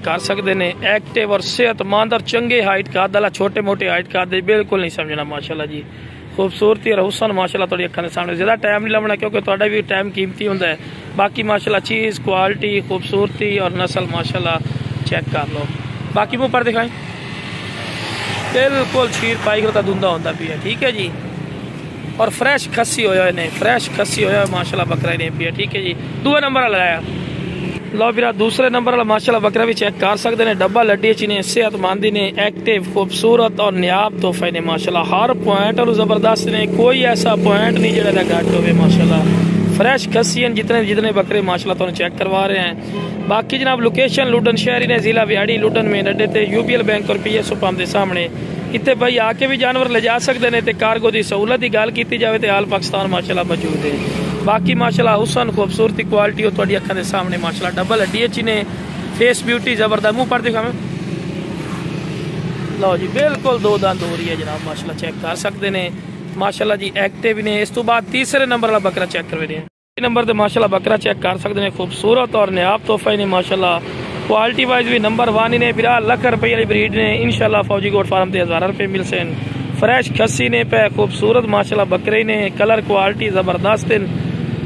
कर सकते ने एक्टिव और सेहतमंद और चंगे हाइट का दला छोटे मोटे हाइट का बिल्कुल नहीं समझना माशाल्लाह जी। खूबसूरती और हुसन माशाल्लाह थोड़ी अखा के सामने ज़्यादा टाइम नहीं लगना क्योंकि थोड़ा भी टाइम कीमती होंगे है। बाकी माशाल्लाह चीज़ क्वालिटी खूबसूरती और नस्ल माशाल्लाह चेक कर लो। बाकी मुँह पर दिखाएं बिल्कुल छीर पाई का धुंधा होता भी है। ठीक है जी और फ्रैश खस्सी होया ने फ्रैश खस्सी होया माशाल्लाह बकरा ने भी है। ठीक है जी दूसरे नंबर लाया लो बिरा दूसरे नंबर वाला माशाल्लाह बकरा भी चेक कर सकते हैं। डब्बा लड्डी ची ने सेहतमंदी ने एक्टिव खूबसूरत और नियाब तोहफे ने माशाल्लाह हर पॉइंट और जबरदस्त ने कोई ऐसा पॉइंट नहीं जरा घट हो माशाल्लाह फ्रैश खस्सी जितने जितने बकरे माशाल्लाह तो चेक करवा रहे हैं। बाकी जनाब लोकेशन लुडन शहरी ने जिला विहाड़ी लुडन में अड्डे ते यूबीएल बैंक और PSO पंप के सामने इतने भाई आके भी जानवर ले जा सकते हैं। तो कार्गो की सहूलत की गल की जाए तो आल पाकिस्तान माशाल्लाह मौजूद है। बाकी माशाल्लाह हुसन खूबसूरती क्वालिटी और थोड़ी अखा के सामने माशाल्लाह डबल हड्डी अच्छी ने फेस ब्यूटी जबरदस्त मुँह पर दिखावे लो जी बिल्कुल दो दंद हो रही है जनाब माशाल्लाह चेक कर सकते हैं माशाल्लाह जी एक्टिव ने। इस तो बाद तीसरे नंबर वाला बकरा चेक करवे नंबर से माशाल्लाह बकरा चेक कर सकते हैं। खूबसूरत और नियाब तोहफा ने माशाल्लाह क्वालिटी वाइज भी नंबर 1 ने 1,00,000 रुपये वाली ब्रीड ने इंशाल्लाह फौजी गोट फार्म से 1000 रुपये मिल से फ्रैश खस्सी ने पे खूबसूरत माशाल्लाह बकरे ने कलर क्वालिटी जबरदस्त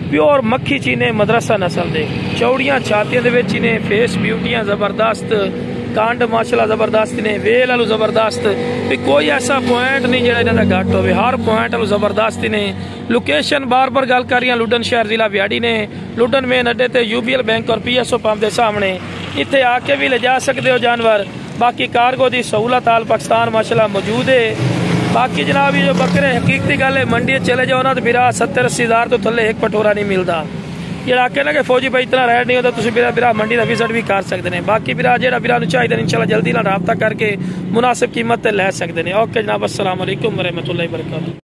प्योर मक्खी चीने मदरसा नस्ल दे चौड़ियां छातियां ने फेस ब्यूटियां जबरदस्त कांड माशाल्लाह जबरदस्त ने वेल आलू जबरदस्त भी कोई ऐसा पॉइंट नहीं जरा इन्हों का घट हो हर पॉइंट आलू जबरदस्त ने। लोकेशन बार बार गल कर रही लुडन शहर जिला विहाड़ी ने लुडन मेन अड्डे ते यूबीएल बैंक और PSO पंप के सामने इतने आके भी ले जा सकते हो जानवर। बाकी कार्गो की सहूलत आल पाकिस्तान माशाल्लाह मौजूद है। बाकी जनाब ये जो बकरे हकीकती गल है मंडी चले जाओ ना तो बिरा 70-80 हज़ार तो थले एक पटोरा नहीं मिलता। जो आके ना कि फौजी भाई इतना रेट नहीं होता तुम बिरा मंडी का विजिट भी कर सकते हैं। बाकी बिरा जो बिरा चाहिए इंशाल्लाह जल्दी ना राबता करके मुनासिब कीमत लै सकते हैं। ओके जनाब अस्सलाम वालेकुम वरहमतुल्लाहि वबरकातुहू।